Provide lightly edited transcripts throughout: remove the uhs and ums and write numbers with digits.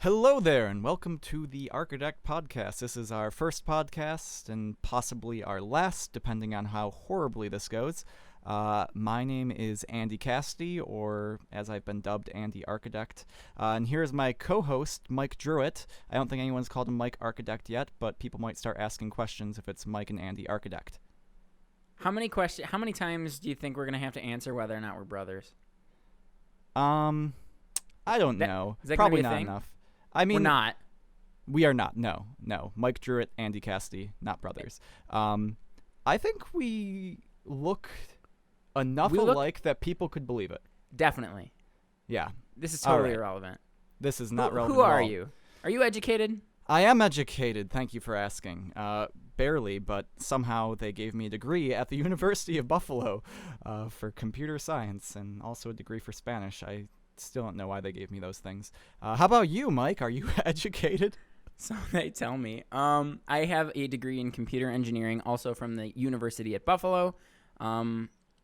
Hello there, and welcome to the Archidekt podcast. This is our first podcast and possibly our last, depending on how horribly this goes. My name is Andy Cassidy, or as I've been dubbed, Andy Archidekt. And here's my co-host, Mike Druitt. I don't think anyone's called him Mike Archidekt yet, but people might start asking questions if it's Mike and Andy Archidekt. How many times do you think we're going to have to answer whether or not we're brothers? I don't know. Is that Probably gonna be a not thing? enough. I mean, We're not. We are not. No. Mike Druitt, Andy Cassidy, not brothers. I think we look enough alike that people could believe it. Definitely. Yeah. This is totally All right. irrelevant. This is not relevant Who at are all. you? Are you educated? I am educated. Thank you for asking. Barely, but somehow they gave me a degree at the University of Buffalo for computer science and also a degree for Spanish. I still don't know why they gave me those things. How about you, Mike? Are you educated? So they tell me. I have a degree in computer engineering, also from the University at Buffalo,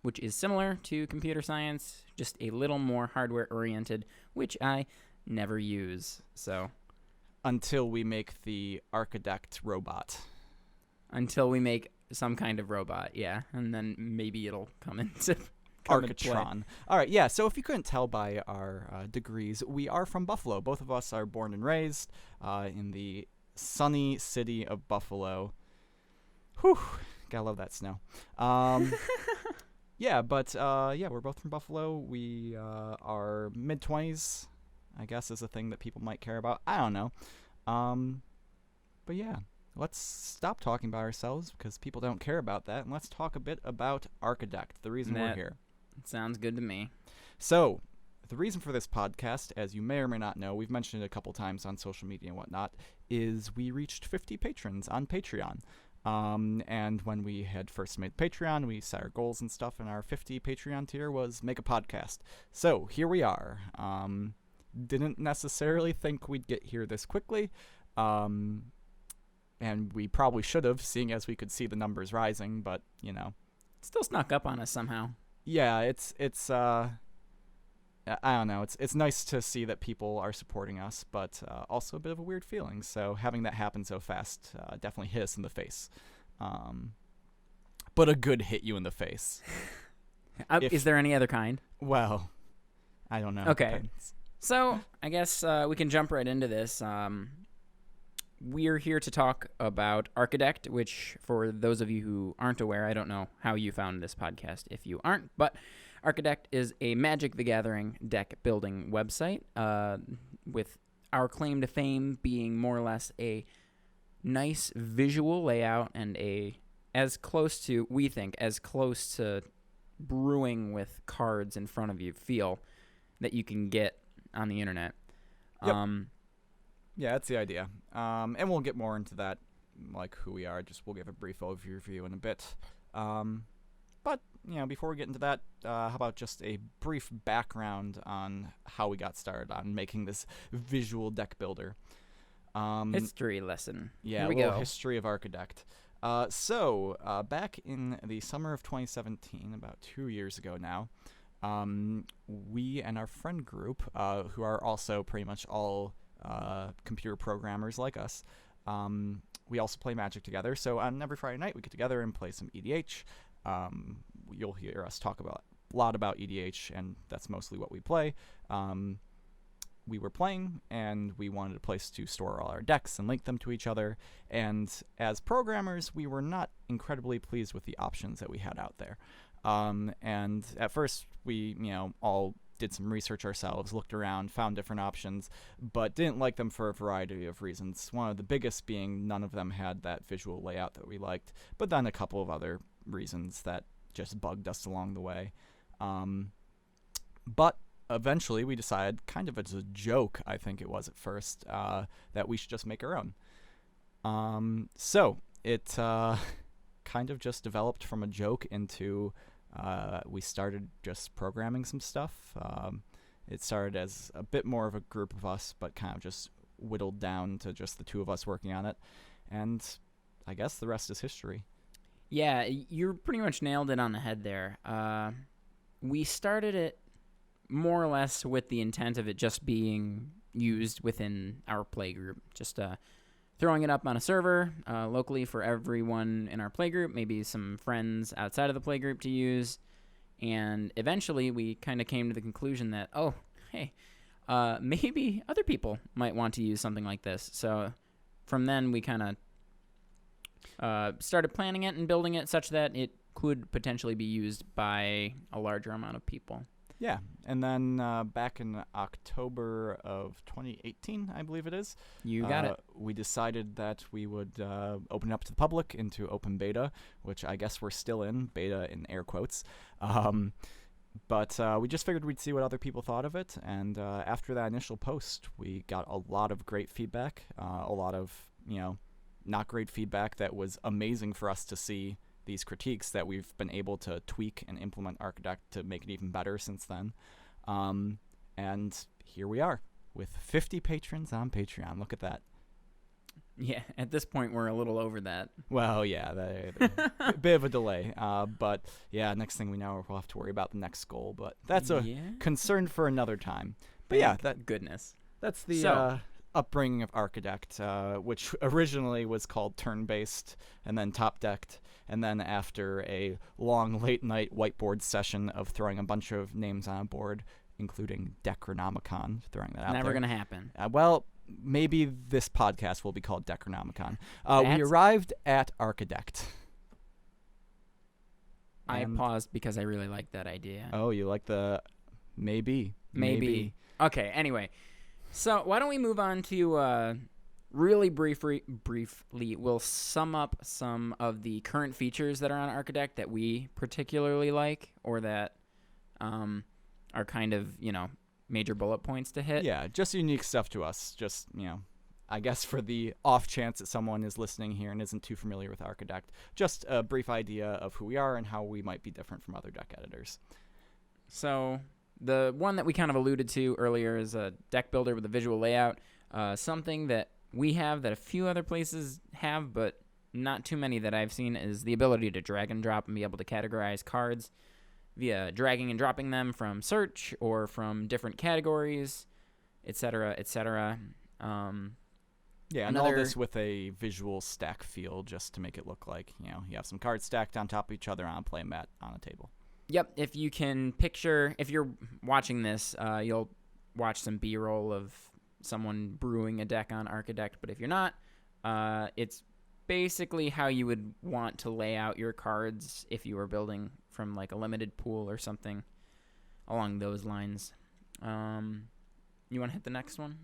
which is similar to computer science, just a little more hardware-oriented, which I never use. So Until we make the Archidekt robot. until we make some kind of robot, yeah, and then maybe it'll come into play. Architron. All right, yeah, so if you couldn't tell by our degrees, we are from Buffalo. Both of us are born and raised in the sunny city of Buffalo. Whew, gotta love that snow. Yeah, but we're both from Buffalo. We are mid-20s, I guess, is a thing that people might care about. I don't know. But yeah, let's stop talking about ourselves because people don't care about that, and let's talk a bit about Archidekt, the reason we're here. Sounds good to me. So, the reason for this podcast, as you may or may not know, we've mentioned it a couple times on social media and whatnot, is we reached 50 patrons on Patreon. And when we had first made Patreon, we set our goals and stuff, and our 50 Patreon tier was make a podcast. So, here we are. Didn't necessarily think we'd get here this quickly. And we probably should have, seeing as we could see the numbers rising, but, you know. Still snuck up on us somehow. Yeah, it's I don't know. It's nice to see that people are supporting us, but also a bit of a weird feeling. So having that happen so fast definitely hit us in the face. But a good hit you in the face. Is there any other kind? Well, I don't know. Okay. Depends. So I guess we can jump right into this. We're here to talk about Archidekt, which, for those of you who aren't aware, I don't know how you found this podcast if you aren't, but Archidekt is a Magic the Gathering deck building website, with our claim to fame being more or less a nice visual layout and as close to brewing with cards in front of you feel that you can get on the internet. Yep. Yeah, that's the idea. And we'll get more into that, like who we are. We'll give a brief overview in a bit. But, before we get into that, how about just a brief background on how we got started on making this visual deck builder. History lesson. Yeah, Here we a little go. history of Archidekt. So, back in the summer of 2017, about 2 years ago now, we and our friend group, who are also pretty much all computer programmers like us, we also play Magic together. So on every Friday night we get together and play some EDH. You'll hear us talk a lot about EDH, and that's mostly what we play. We were playing, and we wanted a place to store all our decks and link them to each other. And as programmers, we were not incredibly pleased with the options that we had out there. And at first, we all did some research ourselves, looked around, found different options, but didn't like them for a variety of reasons. One of the biggest being none of them had that visual layout that we liked, but then a couple of other reasons that just bugged us along the way. But eventually we decided, kind of as a joke, I think it was at first, that we should just make our own. So it kind of just developed from a joke into we started just programming some stuff. It started as a bit more of a group of us, but kind of just whittled down to just the two of us working on it. And I guess the rest is history. Yeah, you pretty much nailed it on the head there. We started it more or less with the intent of it just being, used within our playgroup. Just throwing it up on a server locally for everyone in our playgroup, maybe some friends outside of the playgroup to use. And eventually we kind of came to the conclusion that, oh, hey, maybe other people might want to use something like this. So from then we kind of started planning it and building it such that it could potentially be used by a larger amount of people. Yeah, and then back in October of 2018, I believe it is. You got it. We decided that we would open it up to the public into open beta, which I guess we're still in, beta in air quotes. But we just figured we'd see what other people thought of it, and after that initial post, we got a lot of great feedback, a lot of, not great feedback that was amazing for us to see these critiques that we've been able to tweak and implement Archidekt to make it even better since then. And here we are with 50 patrons on Patreon. Look at that. Yeah, at this point, we're a little over that. Well, yeah, a bit of a delay. But yeah, next thing we know, we'll have to worry about the next goal. But that's a concern for another time. But yeah, goodness. That's the upbringing of Archidekt, which originally was called turn-based and then top-decked. And then after a long late-night whiteboard session of throwing a bunch of names on a board, including Decronomicon, throwing that out Never there. going to happen. Well, maybe this podcast will be called Decronomicon. We arrived at Archidekt. I paused because I really like that idea. Oh, you like the maybe. Okay, anyway. So why don't we move on to really briefly, we'll sum up some of the current features that are on Archidekt that we particularly like, or that are kind of, major bullet points to hit. Yeah, just unique stuff to us. Just, I guess for the off chance that someone is listening here and isn't too familiar with Archidekt, just a brief idea of who we are and how we might be different from other deck editors. So the one that we kind of alluded to earlier is a deck builder with a visual layout, something that we have that a few other places have, but not too many that I've seen, is the ability to drag and drop and be able to categorize cards via dragging and dropping them from search or from different categories, etc., etc. Yeah, and all this with a visual stack feel just to make it look like, you have some cards stacked on top of each other on a play mat on a table. Yep, if you can picture, if you're watching this, you'll watch some B-roll of someone brewing a deck on Archidekt, but if you're not, it's basically how you would want to lay out your cards if you were building from like a limited pool or something along those lines. You want to hit the next one?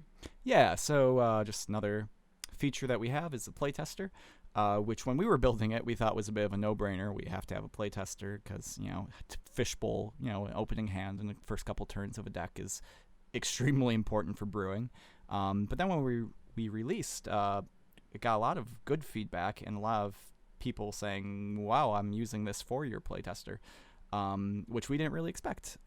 Yeah, so just another feature that we have is the playtester, which when we were building it, we thought was a bit of a no-brainer. We have to have a playtester because, fishbowl, an opening hand in the first couple turns of a deck is extremely important for brewing. But then when we released, it got a lot of good feedback and a lot of people saying, wow, I'm using this for your playtester, which we didn't really expect.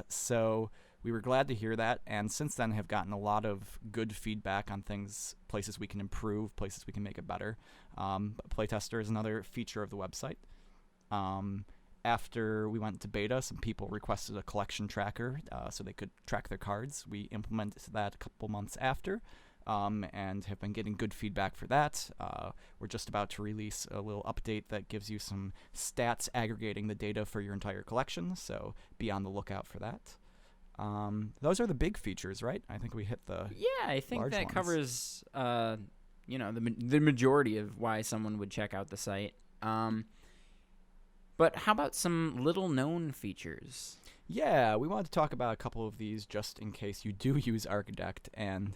So we were glad to hear that, and since then have gotten a lot of good feedback on things, places we can improve, places we can make it better. Playtester is another feature of the website. After we went to beta, some people requested a collection tracker so they could track their cards. We implemented that a couple months after, and have been getting good feedback for that. We're just about to release a little update that gives you some stats aggregating the data for your entire collection, so be on the lookout for that. Those are the big features, right? I think we hit the I think that ones. Covers the majority of why someone would check out the site. But how about some little-known features? Yeah, we wanted to talk about a couple of these just in case you do use Archidekt and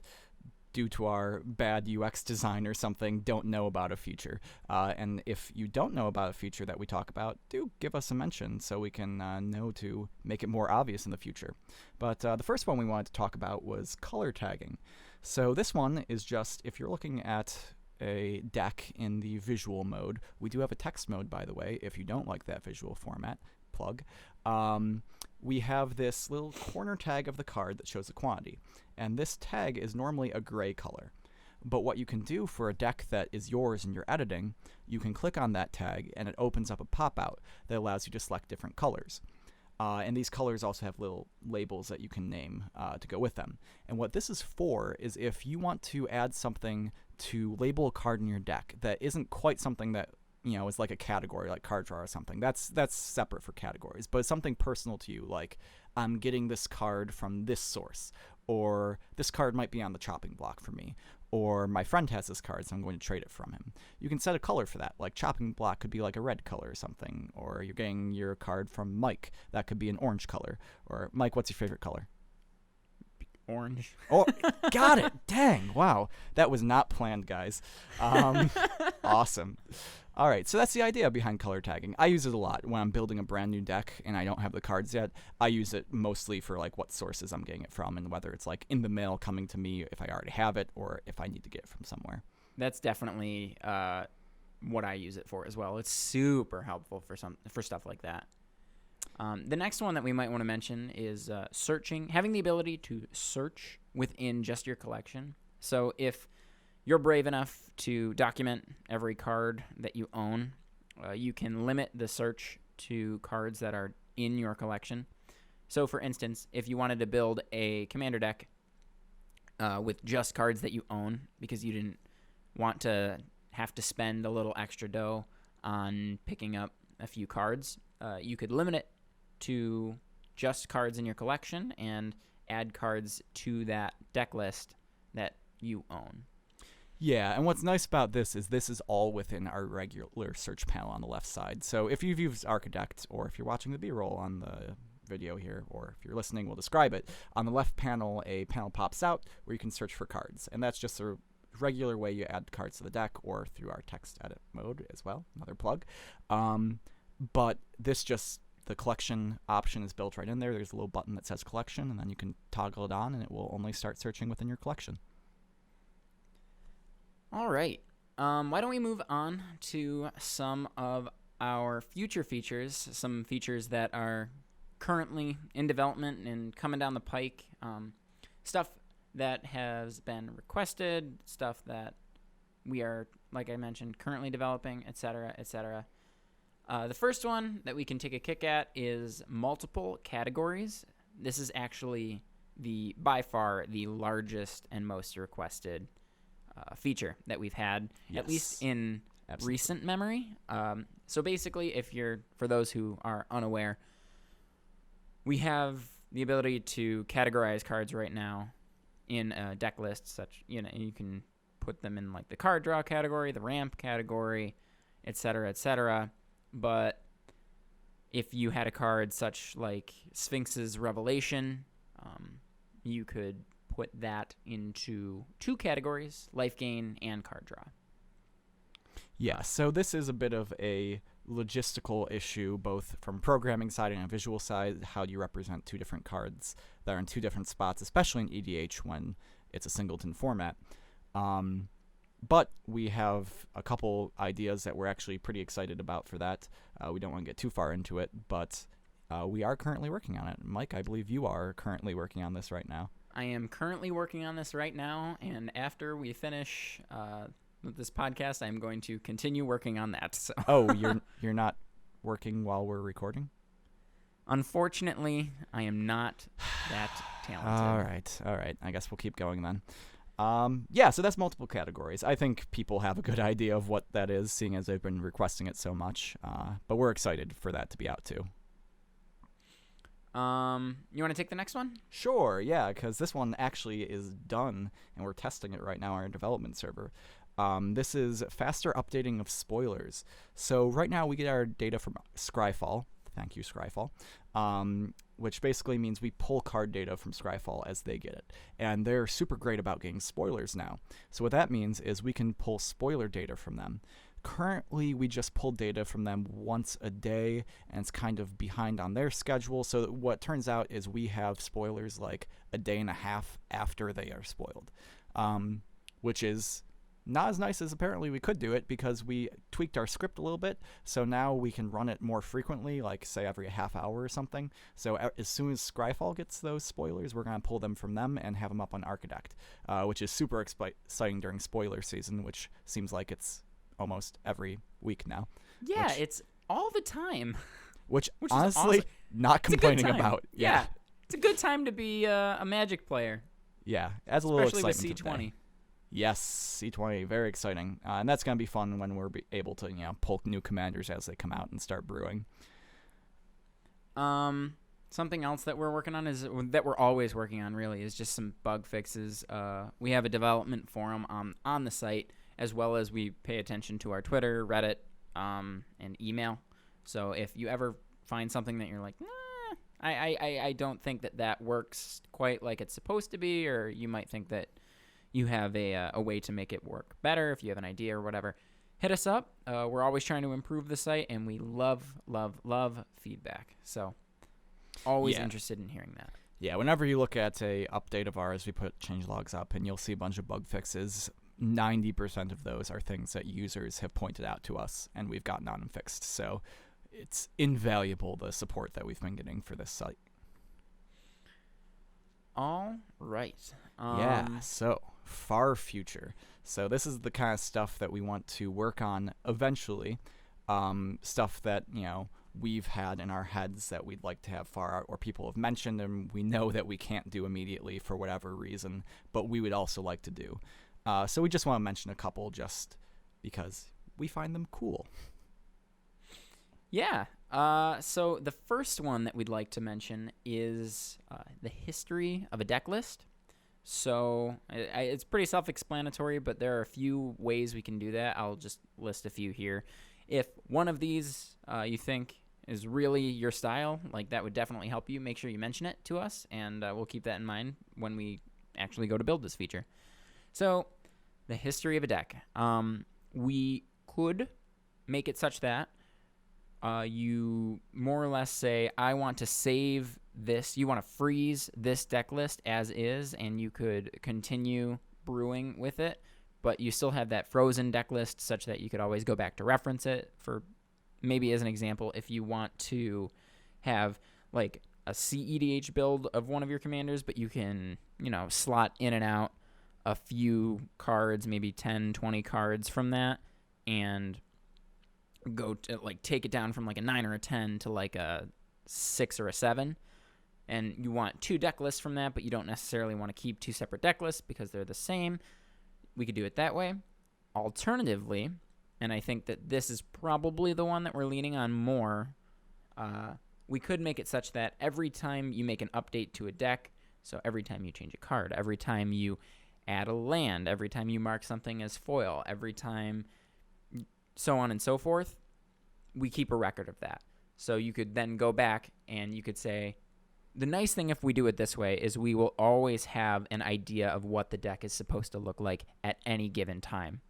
due to our bad UX design or something, don't know about a feature. And if you don't know about a feature that we talk about, do give us a mention so we can know to make it more obvious in the future. But the first one we wanted to talk about was color tagging. So this one is just, if you're looking at a deck in the visual mode, we do have a text mode, by the way, if you don't like that visual format, plug. We have this little corner tag of the card that shows the quantity. And this tag is normally a gray color. But what you can do for a deck that is yours and you're editing, you can click on that tag and it opens up a pop-out that allows you to select different colors. And these colors also have little labels that you can name to go with them. And what this is for is if you want to add something to label a card in your deck that isn't quite something that is like a category, like card draw or something. That's separate for categories, but it's something personal to you, like I'm getting this card from this source, or this card might be on the chopping block for me, or my friend has this card, so I'm going to trade it from him. You can set a color for that, like chopping block could be like a red color or something, or you're getting your card from Mike, that could be an orange color. Or Mike, what's your favorite color? Orange. Oh, got it. Dang, wow. That was not planned, guys. Awesome. All right, so that's the idea behind color tagging. I use it a lot when I'm building a brand new deck and I don't have the cards yet. I use it mostly for like what sources I'm getting it from, and whether it's like in the mail coming to me if I already have it, or if I need to get it from somewhere. That's definitely what I use it for as well. It's super helpful for stuff like that. The next one that we might want to mention is searching, having the ability to search within just your collection. So if you're brave enough to document every card that you own, you can limit the search to cards that are in your collection. So for instance, if you wanted to build a commander deck with just cards that you own, because you didn't want to have to spend a little extra dough on picking up a few cards, you could limit it to just cards in your collection and add cards to that deck list that you own. Yeah, and what's nice about this is all within our regular search panel on the left side. So if you've used Archidekt, or if you're watching the B-roll on the video here, or if you're listening, we'll describe it. On the left panel, a panel pops out where you can search for cards, and that's just a regular way you add cards to the deck, or through our text edit mode as well, another plug. But this just, the collection option is built right in there. There's a little button that says collection, and then you can toggle it on, and it will only start searching within your collection. All right. Why don't we move on to some of our future features, some features that are currently in development and coming down the pike, stuff that has been requested, stuff that we are, like I mentioned, currently developing, etc., etc. The first one that we can take a kick at is multiple categories. This is actually by far the largest and most requested feature that we've had, yes, at least in recent memory. So basically, for those who are unaware, we have the ability to categorize cards right now in a deck list, such, you can put them in like the card draw category, the ramp category, etc., etc. But if you had a card such like Sphinx's Revelation, you could put that into two categories, life gain and card draw. Yeah, so this is a bit of a logistical issue, both from programming side and a visual side. How do you represent two different cards that are in two different spots, especially in EDH when it's a singleton format? But we have a couple ideas that we're actually pretty excited about for that. We don't want to get too far into it, but we are currently working on it. Mike, I believe you are currently working on this right now. I am currently working on this right now, and after we finish with this podcast, I'm going to continue working on that. So. Oh, you're not working while we're recording? Unfortunately, I am not that talented. All right. I guess we'll keep going then. Yeah, so that's multiple categories. I think people have a good idea of what that is, seeing as they've been requesting it so much. But we're excited for that to be out too. You want to take the next one? Sure, yeah, because this one actually is done, and we're testing it right now on our development server. This is faster updating of spoilers. So right now we get our data from Scryfall. Thank you, Scryfall. Which basically means we pull card data from Scryfall as they get it. And they're super great about getting spoilers now. So what that means is we can pull spoiler data from them. Currently, we just pull data from them once a day, and it's kind of behind on their schedule. So what turns out is we have spoilers like a day and a half after they are spoiled, which is not as nice as apparently we could do it, because we tweaked our script a little bit. So now we can run it more frequently, like say every half hour or something. So as soon as Scryfall gets those spoilers, we're going to pull them from them and have them up on Archidekt, which is super exciting during spoiler season, which seems like it's almost every week now. Yeah, it's all the time. Which is honestly, awesome. not complaining time. about. Yeah. It's a good time to be a Magic player. Yeah, adds a little Especially excitement with to the day. C20. Yes, C20, very exciting. And that's going to be fun when we're able to, pull new commanders as they come out and start brewing. Something else that we're working on that we're always working on, really, is just some bug fixes. We have a development forum on the site, as well as we pay attention to our Twitter, Reddit, and email. So if you ever find something that you're like, I don't think that works quite like it's supposed to be, or you might think that you have a way to make it work better, if you have an idea or whatever, hit us up. We're always trying to improve the site, and we love feedback. So always interested in hearing that. Yeah, whenever you look at a update of ours, we put changelogs up, and you'll see a bunch of bug fixes. 90% of those are things that users have pointed out to us, and we've gotten on and fixed. So it's invaluable, the support that we've been getting for this site. All right. So far future. So this is the kind of stuff that we want to work on eventually. Stuff that, we've had in our heads that we'd like to have far out, or people have mentioned and we know that we can't do immediately for whatever reason, but we would also like to do. So we just want to mention a couple just because we find them cool. Yeah. So the first one that we'd like to mention is the history of a deck list. So it's pretty self-explanatory, but there are a few ways we can do that. I'll just list a few here. If one of these you think is really your style, like that would definitely help you, make sure you mention it to us, and we'll keep that in mind when we actually go to build this feature. So the history of a deck. We could make it such that you more or less say, I want to save this. You want to freeze this deck list as is, and you could continue brewing with it, but you still have that frozen deck list such that you could always go back to reference it. For maybe as an example, if you want to have like a CEDH build of one of your commanders, but you can, slot in and out a few cards, maybe 10, 20 cards from that, and go to take it down from like a 9 or a 10 to like a 6 or a 7, and you want 2 deck lists from that, but you don't necessarily want to keep 2 separate deck lists because they're the same. We could do it that way. Alternatively, and I think that this is probably the one that we're leaning on more, we could make it such that every time you make an update to a deck, so every time you change a card, every time you add a land, every time you mark something as foil, every time so on and so forth, we keep a record of that. So you could then go back and you could say, the nice thing if we do it this way is we will always have an idea of what the deck is supposed to look like at any given time.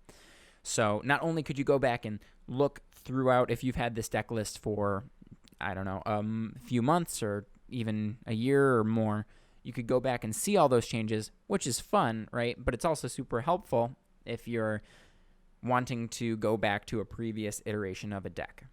So not only could you go back and look throughout, if you've had this deck list for, I don't know, a few months or even a year or more, you could go back and see all those changes, which is fun, right? But it's also super helpful if you're wanting to go back to a previous iteration of a deck.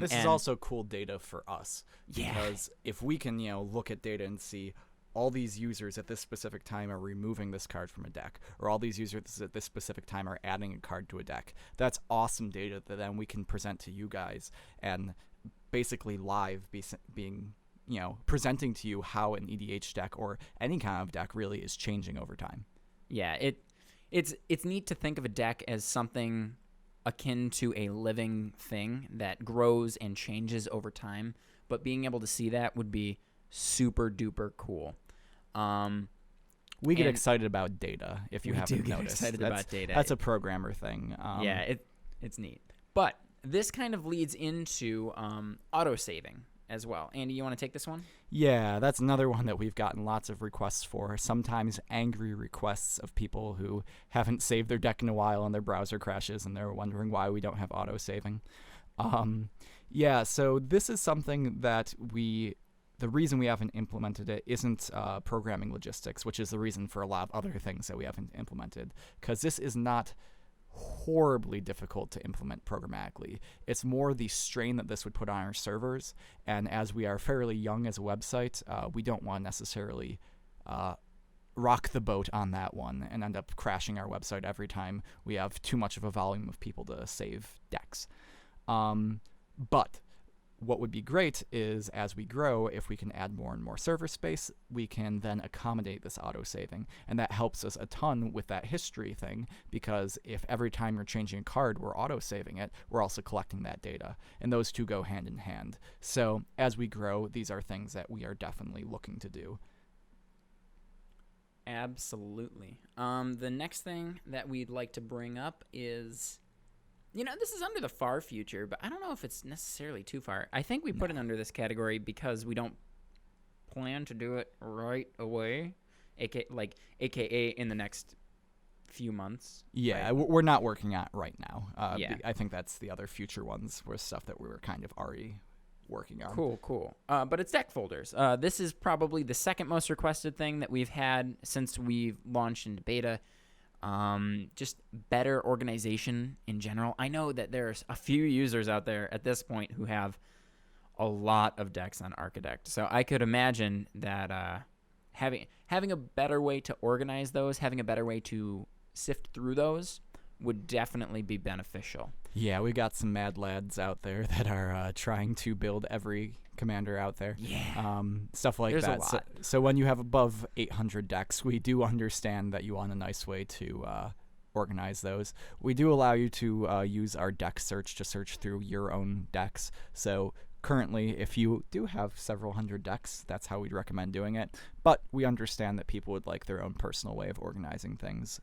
This is also cool data for us. Yeah. Because if we can, look at data and see all these users at this specific time are removing this card from a deck, or all these users at this specific time are adding a card to a deck, that's awesome data that then we can present to you guys and basically live being, presenting to you how an EDH deck or any kind of deck really is changing over time. Yeah, it's neat to think of a deck as something akin to a living thing that grows and changes over time, but being able to see that would be super duper cool. We get excited about data, if you haven't noticed. About data. That's a programmer thing. It's neat. But this kind of leads into auto-saving as well. Andy, you want to take this one? Yeah, that's another one that we've gotten lots of requests for, sometimes angry requests of people who haven't saved their deck in a while and their browser crashes and they're wondering why we don't have auto-saving. So this is something that the reason we haven't implemented it isn't programming logistics, which is the reason for a lot of other things that we haven't implemented, because this is not horribly difficult to implement programmatically. It's more the strain that this would put on our servers, and as we are fairly young as a website, we don't want to necessarily rock the boat on that one and end up crashing our website every time we have too much of a volume of people to save decks. But what would be great is, as we grow, if we can add more and more server space, we can then accommodate this auto-saving. And that helps us a ton with that history thing, because if every time you're changing a card, we're auto-saving it, we're also collecting that data. And those two go hand in hand. So as we grow, these are things that we are definitely looking to do. Absolutely. The next thing that we'd like to bring up is, this is under the far future, but I don't know if it's necessarily too far. I think we put it under this category because we don't plan to do it right away, aka in the next few months. Yeah, right? We're not working on it right now. Yeah. I think that's the other future ones were stuff that we were kind of already working on. Cool. But it's deck folders. This is probably the second most requested thing that we've had since we've launched into beta. Just better organization in general. I know that there's a few users out there at this point who have a lot of decks on Archidekt. So I could imagine that having a better way to organize those, having a better way to sift through those would definitely be beneficial. Yeah, we got some mad lads out there that are trying to build every commander out there. Yeah. Stuff like There's that. a lot. So when you have above 800 decks, we do understand that you want a nice way to organize those. We do allow you to use our deck search to search through your own decks. So currently, if you do have several hundred decks, that's how we'd recommend doing it. But we understand that people would like their own personal way of organizing things.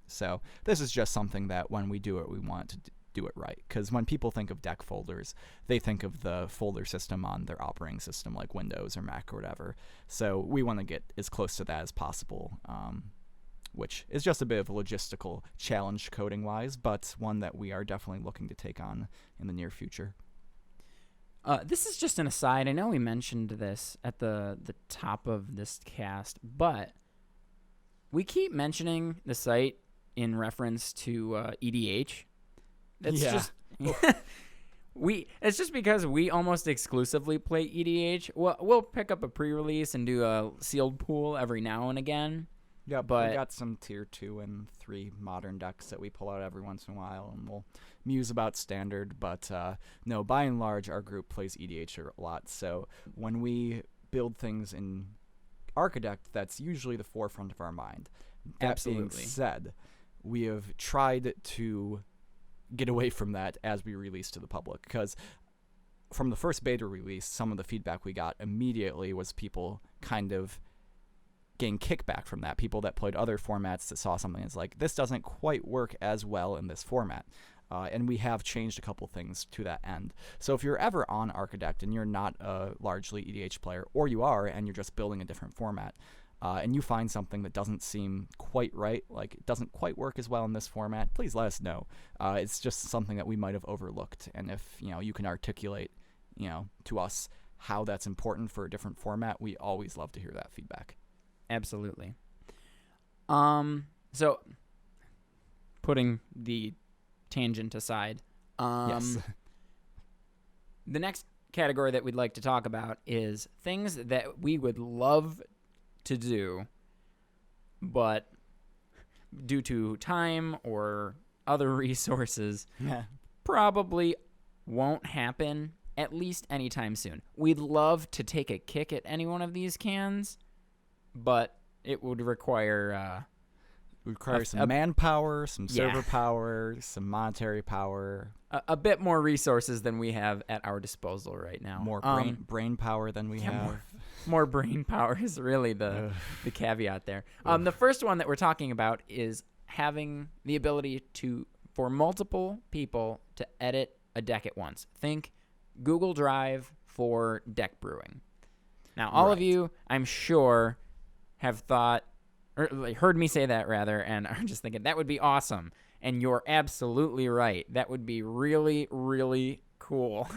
So this is just something that when we do it, we want to do it right. Because when people think of deck folders, they think of the folder system on their operating system like Windows or Mac or whatever. So we want to get as close to that as possible, which is just a bit of a logistical challenge coding-wise, but one that we are definitely looking to take on in the near future. This is just an aside. I know we mentioned this at the top of this cast, but we keep mentioning the site in reference to EDH. That's just it's just because we almost exclusively play EDH. We'll pick up a pre-release and do a sealed pool every now and again. Yeah, but we got some tier 2 and 3 modern decks that we pull out every once in a while, and we'll muse about standard. But no, by and large, our group plays EDH a lot. So when we build things in Archidekt, that's usually the forefront of our mind. That Absolutely. being said, we have tried to get away from that as we release to the public, because from the first beta release, some of the feedback we got immediately was people kind of getting kickback from that. People that played other formats that saw something that's like, this doesn't quite work as well in this format. And we have changed a couple things to that end. So if you're ever on Archidekt and you're not a largely EDH player, or you are and you're just building a different format, and you find something that doesn't seem quite right, like it doesn't quite work as well in this format, please let us know. It's just something that we might have overlooked. And if you can articulate to us how that's important for a different format, we always love to hear that feedback. Absolutely. So putting the tangent aside, Yes. the next category that we'd like to talk about is things that we would love to do, but due to time or other resources, Yeah. probably won't happen at least anytime soon. We'd love to take a kick at any one of these cans, but it would require some manpower, some server power, some monetary power. a bit more resources than we have at our disposal right now. More brain power than we have. More brain power is really the caveat there. The first one that we're talking about is having the ability for multiple people to edit a deck at once. Think Google Drive for deck brewing. Now, all of you, I'm sure, have thought, or heard me say that rather, and are just thinking, that would be awesome. And you're absolutely right. That would be really, really cool.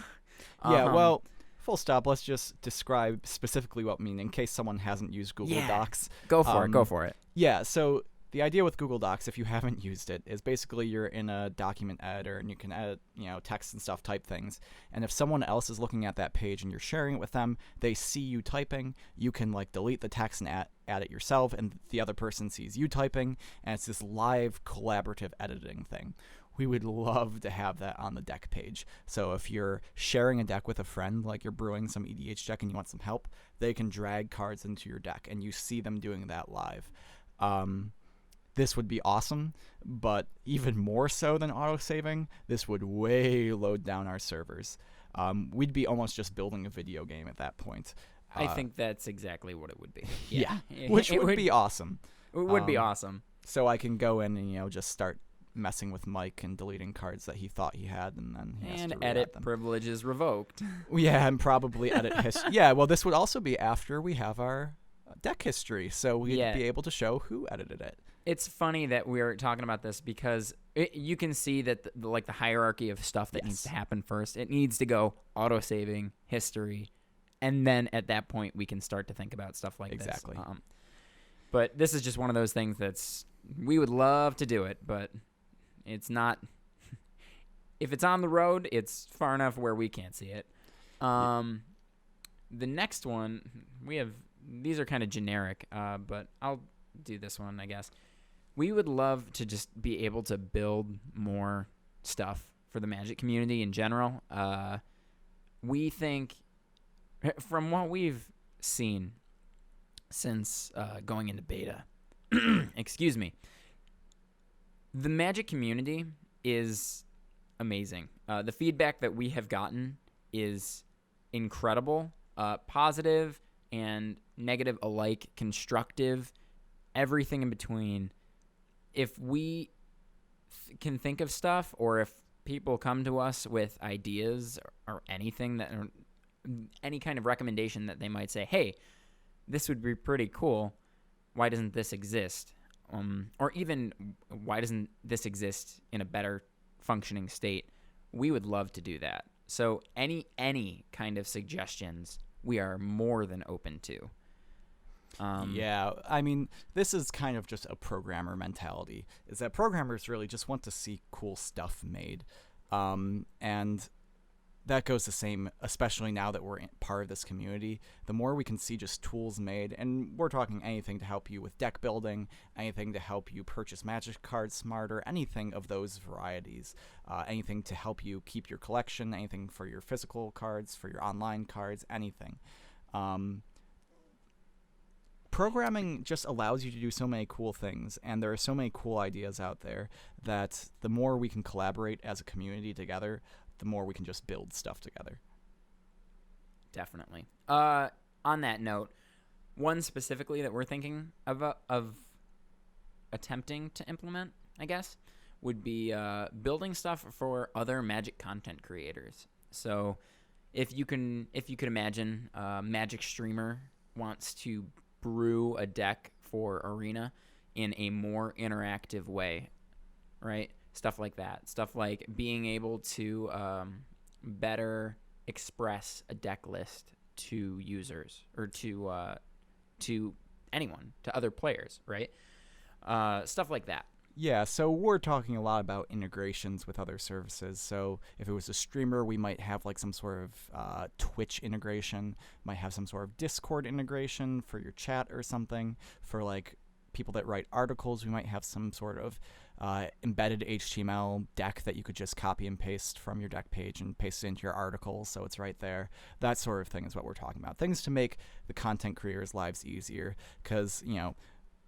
Yeah, well, full stop. Let's just describe specifically what we mean in case someone hasn't used Google Docs. Go for it. Yeah, so the idea with Google Docs, if you haven't used it, is basically you're in a document editor and you can edit, text and stuff, type things. And if someone else is looking at that page and you're sharing it with them, they see you typing, you can delete the text and add it yourself, and the other person sees you typing, and it's this live collaborative editing thing. we would love to have that on the deck page. So if you're sharing a deck with a friend, like you're brewing some EDH deck and you want some help, they can drag cards into your deck and you see them doing that live. This would be awesome, but even more so than autosaving, this would way load down our servers. We'd be almost just building a video game at that point. I think that's exactly what it would be. Yeah, which would be awesome. It would be awesome. So I can go in and just start messing with Mike and deleting cards that he thought he had, and then he has to edit them. privileges revoked. Yeah, and probably edit history. Yeah, well, this would also be after we have our deck history, so we'd be able to show who edited it. It's funny that we're talking about this because you can see that the hierarchy of stuff that needs to happen first. It needs to go autosaving, history, and then at that point we can start to think about stuff like this. Exactly. But this is just one of those things we would love to do it, but it's not. If it's on the road, it's far enough where we can't see it. The next one, these are kind of generic, but I'll do this one, I guess. We would love to just be able to build more stuff for the Magic community in general. We think, from what we've seen since going into beta, excuse me, the Magic community is amazing. The feedback that we have gotten is incredible, positive and negative alike, constructive, everything in between. If we can think of stuff, or if people come to us with ideas or anything or any kind of recommendation that they might say, hey, this would be pretty cool, why doesn't this exist? Or even, why doesn't this exist in a better functioning state? We would love to do that. So any kind of suggestions, we are more than open to. Yeah, I mean, this is kind of just a programmer mentality, is that programmers really just want to see cool stuff made. And that goes the same, especially now that we're part of this community. The more we can see just tools made, and we're talking anything to help you with deck building, anything to help you purchase Magic cards smarter, anything of those varieties, anything to help you keep your collection, anything for your physical cards, for your online cards, anything. Programming just allows you to do so many cool things, and there are so many cool ideas out there that the more we can collaborate as a community together, the more we can just build stuff together. Definitely. On that note, one specifically that we're thinking of attempting to implement, I guess, would be building stuff for other Magic content creators. So if you could imagine a Magic streamer wants to brew a deck for Arena in a more interactive way, right? Stuff like that. Stuff like being able to better express a deck list to users or to anyone, to other players, right? Stuff like that. Yeah, so we're talking a lot about integrations with other services. So if it was a streamer, we might have like some sort of Twitch integration, might have some sort of Discord integration for your chat or something. For like people that write articles, we might have some sort of embedded HTML deck that you could just copy and paste from your deck page and paste it into your article so it's right there. That sort of thing is what we're talking about. Things to make the content creators' lives easier because,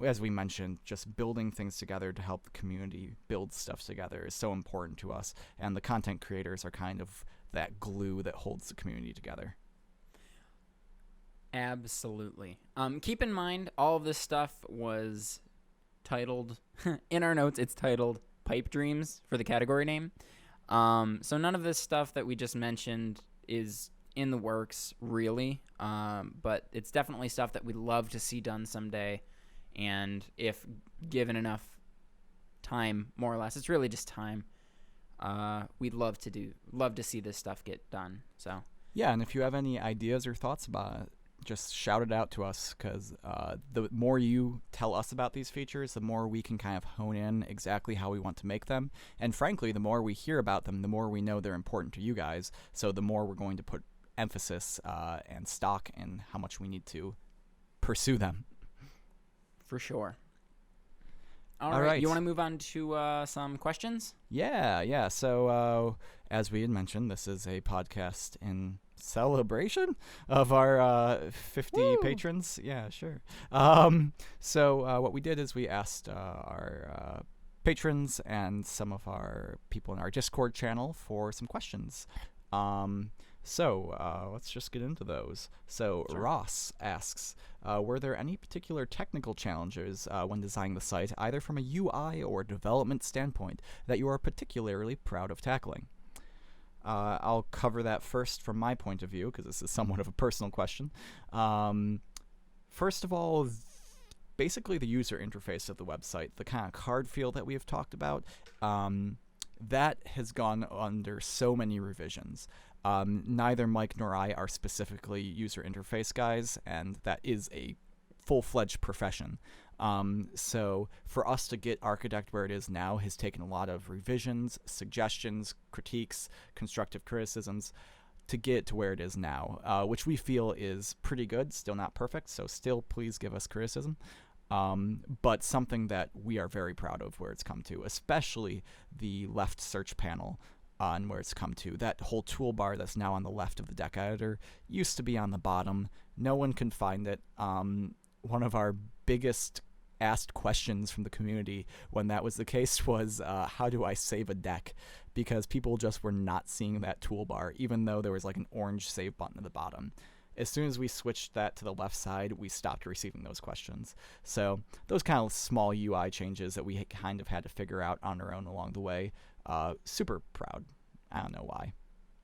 as we mentioned, just building things together to help the community build stuff together is so important to us, and the content creators are kind of that glue that holds the community together. Absolutely. Keep in mind, all of this stuff was titled, in our notes, it's titled Pipe Dreams for the category name. So none of this stuff that we just mentioned is in the works, really, but it's definitely stuff that we'd love to see done someday. And if given enough time, more or less, it's really just time, we'd love to see this stuff get done. So yeah, and if you have any ideas or thoughts about it, just shout it out to us, because the more you tell us about these features, the more we can kind of hone in exactly how we want to make them. And frankly, the more we hear about them, the more we know they're important to you guys. So the more we're going to put emphasis and stock in how much we need to pursue them. For sure. All right. You want to move on to some questions? Yeah. So, as we had mentioned, this is a podcast in celebration of our 50 Woo! patrons. Yeah, sure. So, what we did is we asked our patrons and some of our people in our Discord channel for some questions. So, let's just get into those. So, Sure. Ross asks, were there any particular technical challenges when designing the site, either from a UI or development standpoint, that you are particularly proud of tackling? I'll cover that first from my point of view, because this is somewhat of a personal question. First of all, basically the user interface of the website, the kind of card feel that we have talked about, that has gone under so many revisions. Neither Mike nor I are specifically user interface guys, and that is a full-fledged profession. So for us to get Archidekt where it is now has taken a lot of revisions, suggestions, critiques, constructive criticisms to get to where it is now, which we feel is pretty good, still not perfect, so still please give us criticism. But something that we are very proud of where it's come to, especially the left search panel on where it's come to. That whole toolbar that's now on the left of the deck editor used to be on the bottom. No one can find it. One of our biggest asked questions from the community when that was the case was, how do I save a deck? Because people just were not seeing that toolbar, even though there was like an orange save button at the bottom. As soon as we switched that to the left side, we stopped receiving those questions. So those kind of small UI changes that we kind of had to figure out on our own along the way. Super proud. I don't know why.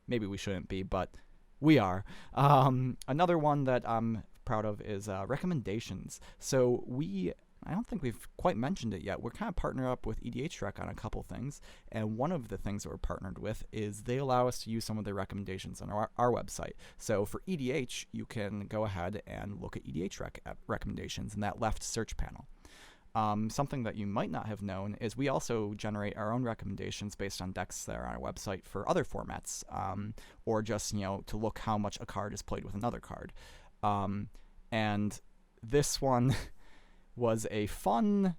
Maybe we shouldn't be, but we are. Another one that I'm proud of is recommendations. So I don't think we've quite mentioned it yet. We're kind of partnered up with EDHREC on a couple things, and one of the things that we're partnered with is they allow us to use some of their recommendations on our website. So for EDH, you can go ahead and look at EDHREC recommendations in that left search panel. Something that you might not have known is we also generate our own recommendations based on decks that are on our website for other formats, or just, to look how much a card is played with another card. And this one was a fun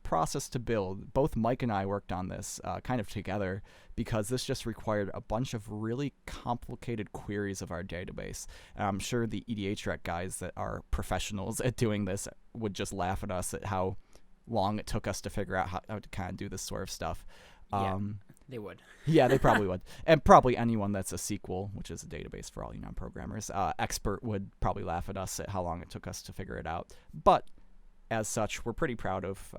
process to build. Both Mike and I worked on this kind of together because this just required a bunch of really complicated queries of our database. And I'm sure the EDHREC guys that are professionals at doing this would just laugh at us at how long it took us to figure out how to kind of do this sort of stuff. They would. Yeah, they probably would. And probably anyone that's a SQL, which is a database for all you non-programmers, expert would probably laugh at us at how long it took us to figure it out. But as such, we're pretty proud of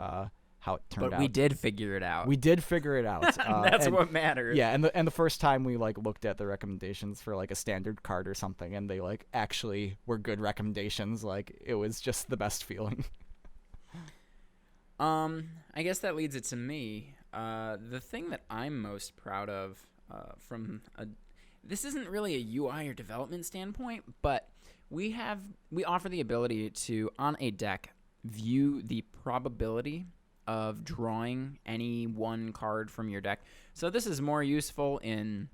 how it turned out. But we did figure it out. We did figure it out. That's what matters. Yeah, and the first time we looked at the recommendations for a standard card or something, and they actually were good recommendations. It was just the best feeling. I guess that leads it to me. The thing that I'm most proud of this isn't really a UI or development standpoint, but we offer the ability to, on a deck, view the probability of drawing any one card from your deck. So this is more useful in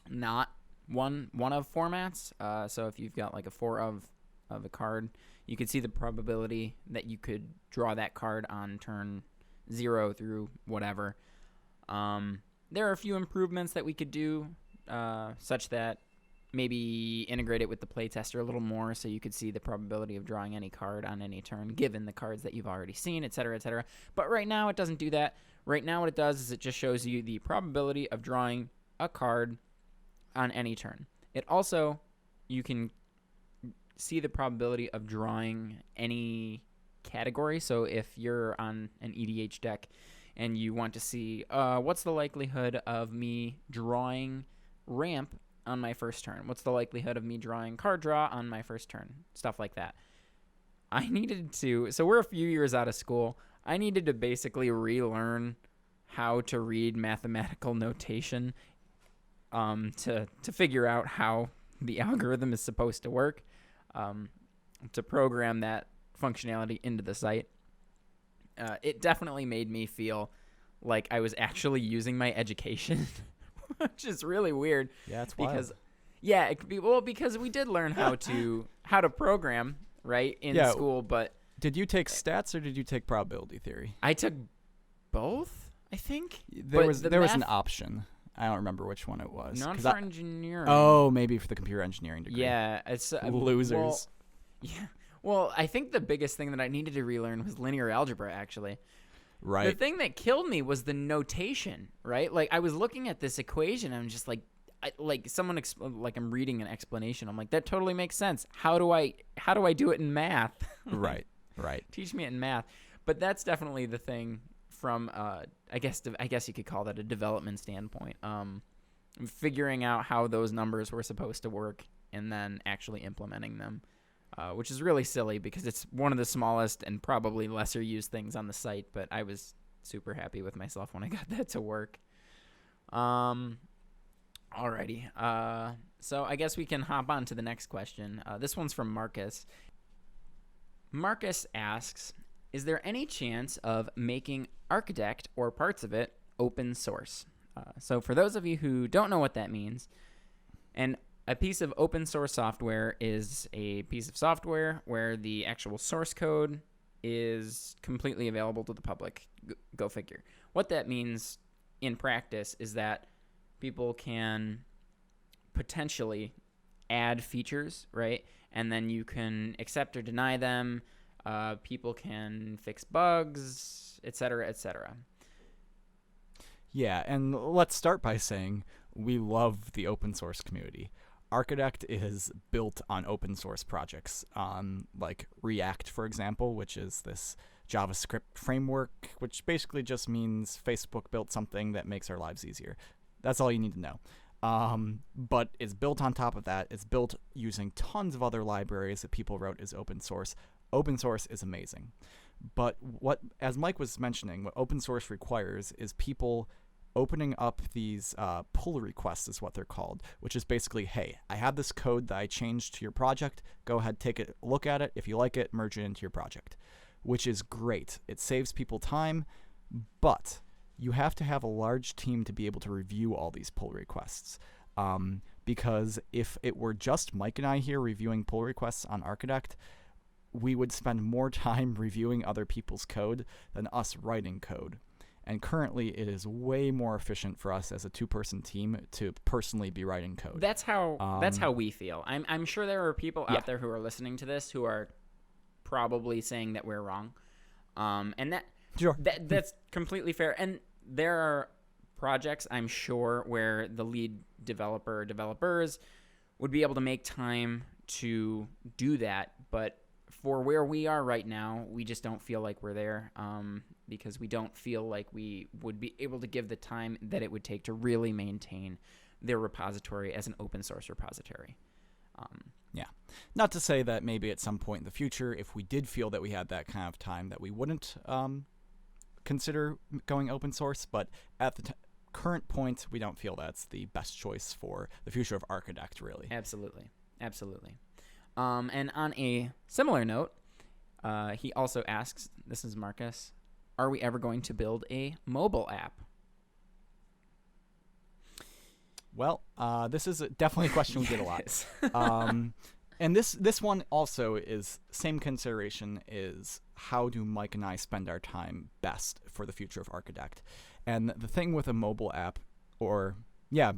not one of formats. So if you've got a 4 of a card, you could see the probability that you could draw that card on turn 0 through whatever. There are a few improvements that we could do, such that maybe integrate it with the playtester a little more so you could see the probability of drawing any card on any turn given the cards that you've already seen, etc., etc. But right now it doesn't do that. Right now what it does is it just shows you the probability of drawing a card on any turn. It also, you can see the probability of drawing any category. So if you're on an EDH deck and you want to see what's the likelihood of me drawing ramp on my first turn? What's the likelihood of me drawing card draw on my first turn? Stuff like that. So we're a few years out of school. I needed to basically relearn how to read mathematical notation to figure out how the algorithm is supposed to work, to program that functionality into the site. It definitely made me feel like I was actually using my education, which is really weird. Yeah, it's wild. Because we did learn how to program, right, in school, but did you take stats or did you take probability theory? I took both, I think. There But was the there was an math- option. I don't remember which one it was. Not 'Cause for engineering. oh, maybe for the computer engineering degree. Yeah, it's Losers. Well, yeah. Well, I think the biggest thing that I needed to relearn was linear algebra, actually. Right. The thing that killed me was the notation, right? Like, I was looking at this equation, and I'm just like, like I'm reading an explanation. I'm like, that totally makes sense. How do I do it in math? Right. Right. Teach me it in math. But that's definitely the thing from, I guess you could call that a development standpoint. Figuring out how those numbers were supposed to work and then actually implementing them, which is really silly because it's one of the smallest and probably lesser used things on the site. But I was super happy with myself when I got that to work. Alrighty. So I guess we can hop on to the next question. This one's from Marcus. Marcus asks, is there any chance of making Archidekt or parts of it open source? So for those of you who don't know what that means, a piece of open source software is a piece of software where the actual source code is completely available to the public. Go figure. What that means in practice is that people can potentially add features, right? And then you can accept or deny them. People can fix bugs, et cetera, et cetera. Yeah, and let's start by saying we love the open source community. Archidekt is built on open source projects, like React, for example, which is this JavaScript framework, which basically just means Facebook built something that makes our lives easier. That's all you need to know. But it's built on top of that. It's built using tons of other libraries that people wrote as open source. Open source is amazing. But as Mike was mentioning, what open source requires is people opening up these pull requests is what they're called, which is basically, hey, I have this code that I changed to your project. Go ahead, take a look at it. If you like it, merge it into your project, which is great. It saves people time, but you have to have a large team to be able to review all these pull requests. Because if it were just Mike and I here reviewing pull requests on Archidekt, we would spend more time reviewing other people's code than us writing code. And currently, it is way more efficient for us as a two-person team to personally be writing code. That's how we feel. I'm sure there are people out there who are listening to this who are probably saying that we're wrong, and that's completely fair. And there are projects, I'm sure, where the lead developer or developers would be able to make time to do that, but for where we are right now, we just don't feel like we're there, because we don't feel like we would be able to give the time that it would take to really maintain their repository as an open source repository. Yeah. Not to say that maybe at some point in the future, if we did feel that we had that kind of time, that we wouldn't consider going open source, but at the current point, we don't feel that's the best choice for the future of Archidekt, really. Absolutely. And on a similar note, he also asks, this is Marcus, are we ever going to build a mobile app? Well, this is definitely a question we get a lot. And this one also is same consideration is how do Mike and I spend our time best for the future of Archidekt. And the thing with a mobile app,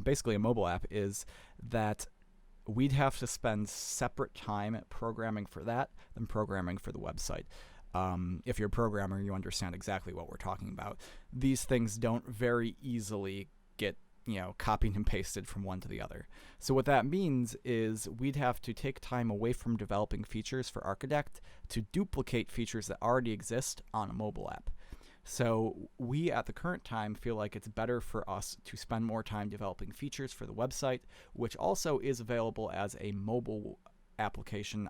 basically a mobile app, is that we'd have to spend separate time programming for that than programming for the website. If you're a programmer, you understand exactly what we're talking about. These things don't very easily get copied and pasted from one to the other. So what that means is we'd have to take time away from developing features for Archidekt to duplicate features that already exist on a mobile app. So we, at the current time, feel like it's better for us to spend more time developing features for the website, which also is available as a mobile application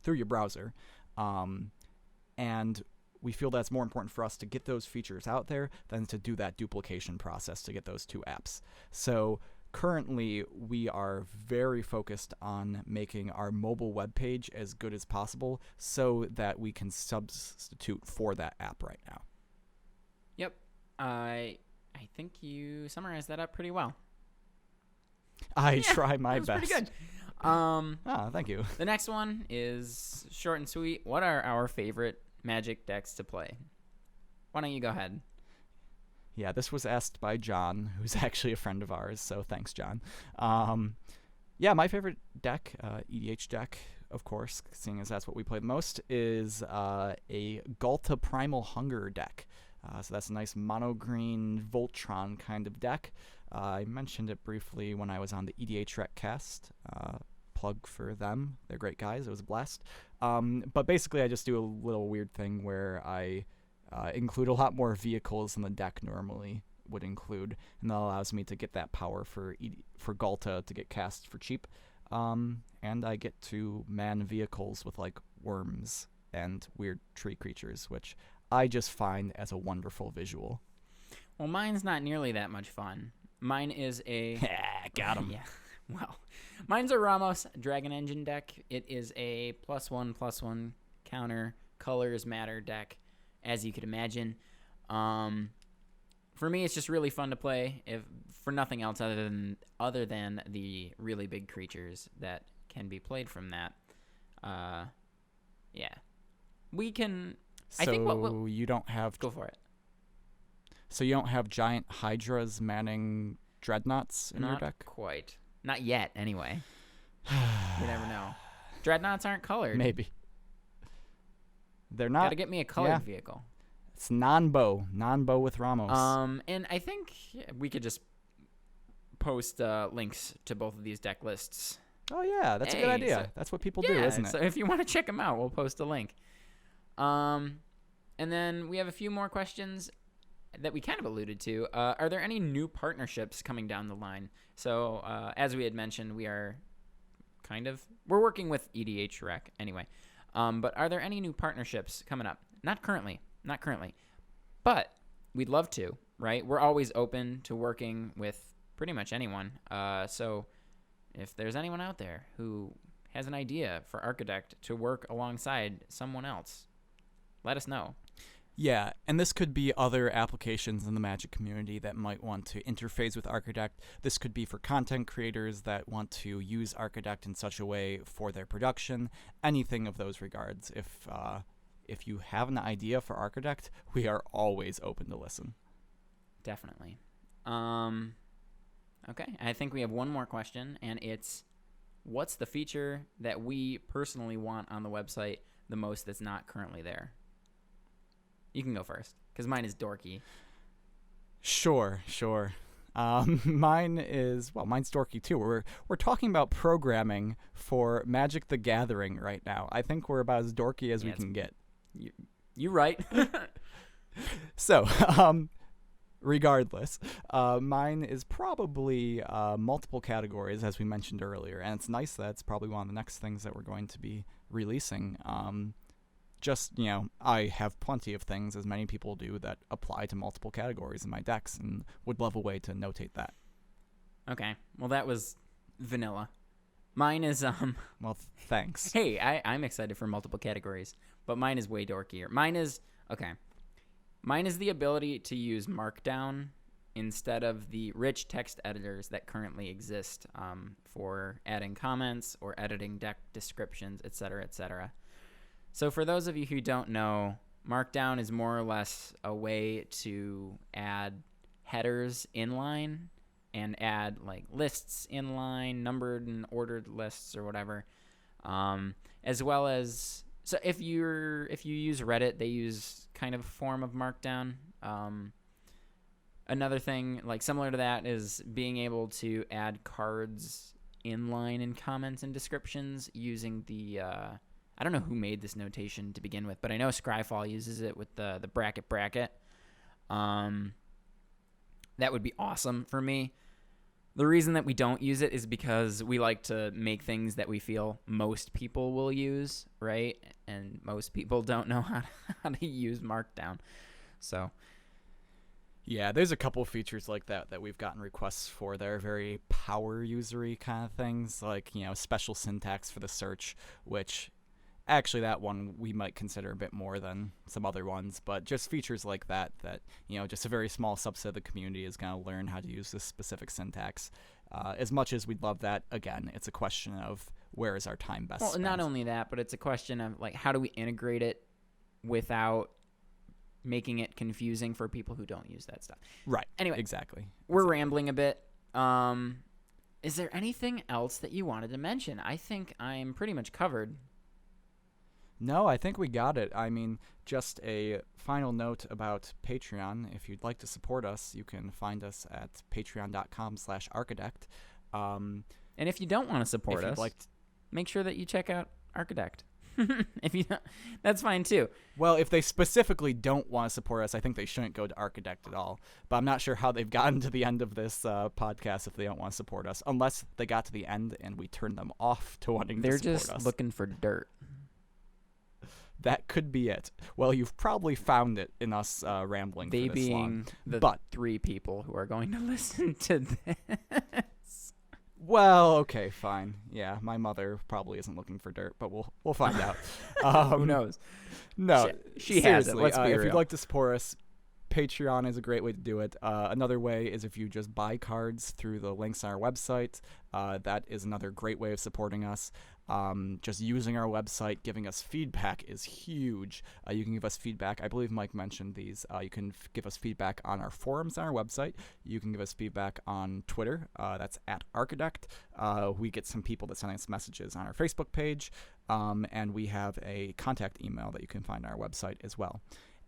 through your browser. And we feel that's more important for us to get those features out there than to do that duplication process to get those two apps. So currently, we are very focused on making our mobile web page as good as possible so that we can substitute for that app right now. Yep. I think you summarized that up pretty well. I try my best. Pretty good. Thank you. The next one is short and sweet. What are our favorite Magic decks to play? Why don't you go ahead? Yeah, this was asked by John, who's actually a friend of ours, so thanks, John. Yeah, my favorite deck, EDH deck, of course, seeing as that's what we play the most, is a Ghalta Primal Hunger deck. So that's a nice mono-green Voltron kind of deck. I mentioned it briefly when I was on the EDH Recast. Plug for them. They're great guys. It was a blast. But basically, I just do a little weird thing where I include a lot more vehicles than the deck normally would include, and that allows me to get that power for Ghalta to get cast for cheap. And I get to man vehicles with like worms and weird tree creatures, which I just find as a wonderful visual. Well, mine's not nearly that much fun. Mine is a... Got him. Yeah. Well, mine's a Ramos Dragon Engine deck. It is a +1/+1 counter colors matter deck, as you could imagine. For me, it's just really fun to play, if for nothing else other than the really big creatures that can be played from that. Yeah, we can. So I think you don't have. Go for it. So you don't have giant hydras manning dreadnoughts in your Not deck? quite. Not yet, anyway. You never know. Dreadnoughts aren't colored. Maybe. They're not. Gotta get me a colored vehicle. It's non-bow with Ramos. And I think we could just post links to both of these deck lists. Oh yeah, that's a good idea. That's what people do, isn't it? So if you want to check them out, we'll post a link. And then we have a few more questions that we kind of alluded to. Are there any new partnerships coming down the line? So as we had mentioned, we're working with EDH Rec anyway. But are there any new partnerships coming up? Not currently. But we'd love to, right? We're always open to working with pretty much anyone. So if there's anyone out there who has an idea for Archidekt to work alongside someone else, let us know. Yeah, and this could be other applications in the Magic community that might want to interface with Archidekt. This could be for content creators that want to use Archidekt in such a way for their production, anything of those regards. If you have an idea for Archidekt, we are always open to listen. Definitely. Okay, I think we have one more question, and it's, what's the feature that we personally want on the website the most that's not currently there? You can go first, because mine is dorky. Sure. Mine's dorky too. We're talking about programming for Magic the Gathering right now. I think we're about as dorky as we can get. You're right. So, regardless, mine is probably multiple categories, as we mentioned earlier, and it's nice that it's probably one of the next things that we're going to be releasing. I have plenty of things, as many people do, that apply to multiple categories in my decks, and would love a way to notate that. Okay, well, that was vanilla. Mine is, Well, thanks. Hey, I'm excited for multiple categories, but mine is way dorkier. Mine is the ability to use Markdown instead of the rich text editors that currently exist for adding comments or editing deck descriptions, etc., etc. So for those of you who don't know, Markdown is more or less a way to add headers inline and add like lists inline, numbered and ordered lists or whatever, as well as, so if you use Reddit, they use kind of a form of Markdown. Another thing like similar to that is being able to add cards inline in comments and descriptions using the I don't know who made this notation to begin with, but I know Scryfall uses it with the bracket. That would be awesome for me. The reason that we don't use it is because we like to make things that we feel most people will use, right? And most people don't know how to use Markdown. So, yeah, there's a couple features like that we've gotten requests for. They're very power usery kind of things, like, special syntax for the search, which actually that one we might consider a bit more than some other ones, but just features like that just a very small subset of the community is going to learn how to use this specific syntax. As much as we'd love that, again, it's a question of where is our time best spent. Not only that, but it's a question of like, how do we integrate it without making it confusing for people who don't use that stuff. Right. Anyway, Exactly. we're rambling a bit. Is there anything else that you wanted to mention? I think I'm pretty much covered. No, I think we got it. I mean, just a final note about Patreon. If you'd like to support us, you can find us at patreon.com/Archidekt. And if you don't want to support us, make sure that you check out Archidekt. If you don't, that's fine too. Well, if they specifically don't want to support us, I think they shouldn't go to Archidekt at all. But I'm not sure how they've gotten to the end of this podcast if they don't want to support us, unless they got to the end and we turned them off to wanting to support us. They're just looking for dirt. That could be it. Well, you've probably found it in us rambling They for this being long. the 3 people who are going to listen to this. Well, okay, fine. Yeah, my mother probably isn't looking for dirt, but we'll find out. Who knows? No, she has it. Let's be if real. you'd like to support us, Patreon is a great way to do it. Another way is if you just buy cards through the links on our website. That is another great way of supporting us. Just using our website, giving us feedback is huge. You can give us feedback. I believe Mike mentioned these. You can give us feedback on our forums on our website. You can give us feedback on Twitter. That's at Archidekt. We get some people that send us messages on our Facebook page. And we have a contact email that you can find on our website as well.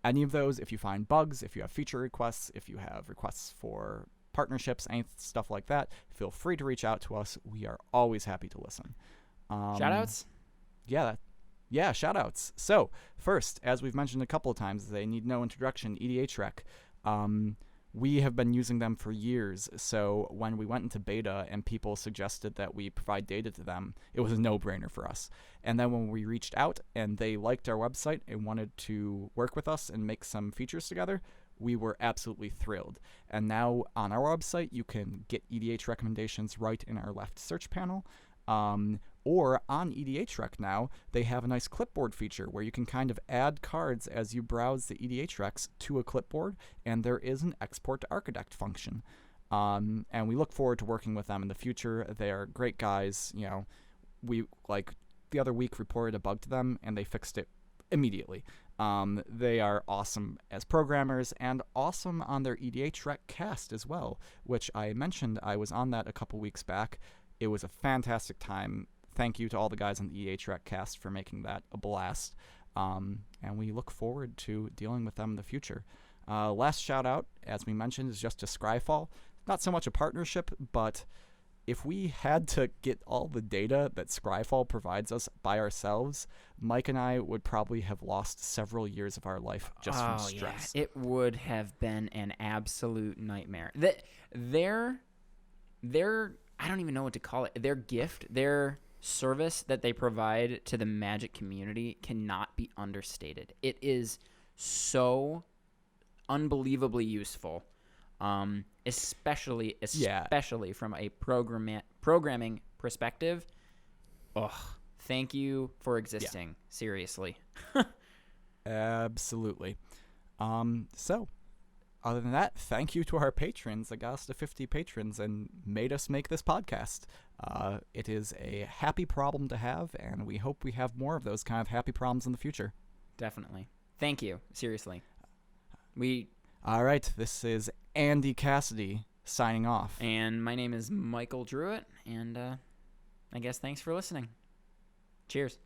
Any of those, if you find bugs, if you have feature requests, if you have requests for partnerships, any stuff like that, feel free to reach out to us. We are always happy to listen. Shoutouts? Yeah, shoutouts. So, first, as we've mentioned a couple of times, they need no introduction, EDHREC. We have been using them for years, so when we went into beta and people suggested that we provide data to them, it was a no-brainer for us. And then when we reached out and they liked our website and wanted to work with us and make some features together, we were absolutely thrilled. And now on our website, you can get EDH recommendations right in our left search panel. Or on EDHREC now, they have a nice clipboard feature where you can kind of add cards as you browse the EDHRECs to a clipboard, and there is an export to Archidekt function. And we look forward to working with them in the future. They are great guys. You know, we, the other week, reported a bug to them, and they fixed it immediately. They are awesome as programmers and awesome on their EDHREC cast as well, which I mentioned I was on that a couple weeks back. It was a fantastic time. Thank you to all the guys on the EHREC cast for making that a blast. And we look forward to dealing with them in the future. Last shout out, as we mentioned, is just to Scryfall. Not so much a partnership, but if we had to get all the data that Scryfall provides us by ourselves, Mike and I would probably have lost several years of our life just from stress. Yeah. It would have been an absolute nightmare. Their I don't even know what to call it. Their gift, their service that they provide to the Magic community cannot be understated. It is so unbelievably useful, especially from a programming perspective. Thank you for existing. Yeah. Seriously. Absolutely. So, other than that, thank you to our patrons that got us to 50 patrons and made us make this podcast. It is a happy problem to have, and we hope we have more of those kind of happy problems in the future. Definitely. Thank you. Seriously. All right, this is Andy Cassidy signing off. And my name is Michael Druitt, and I guess thanks for listening. Cheers.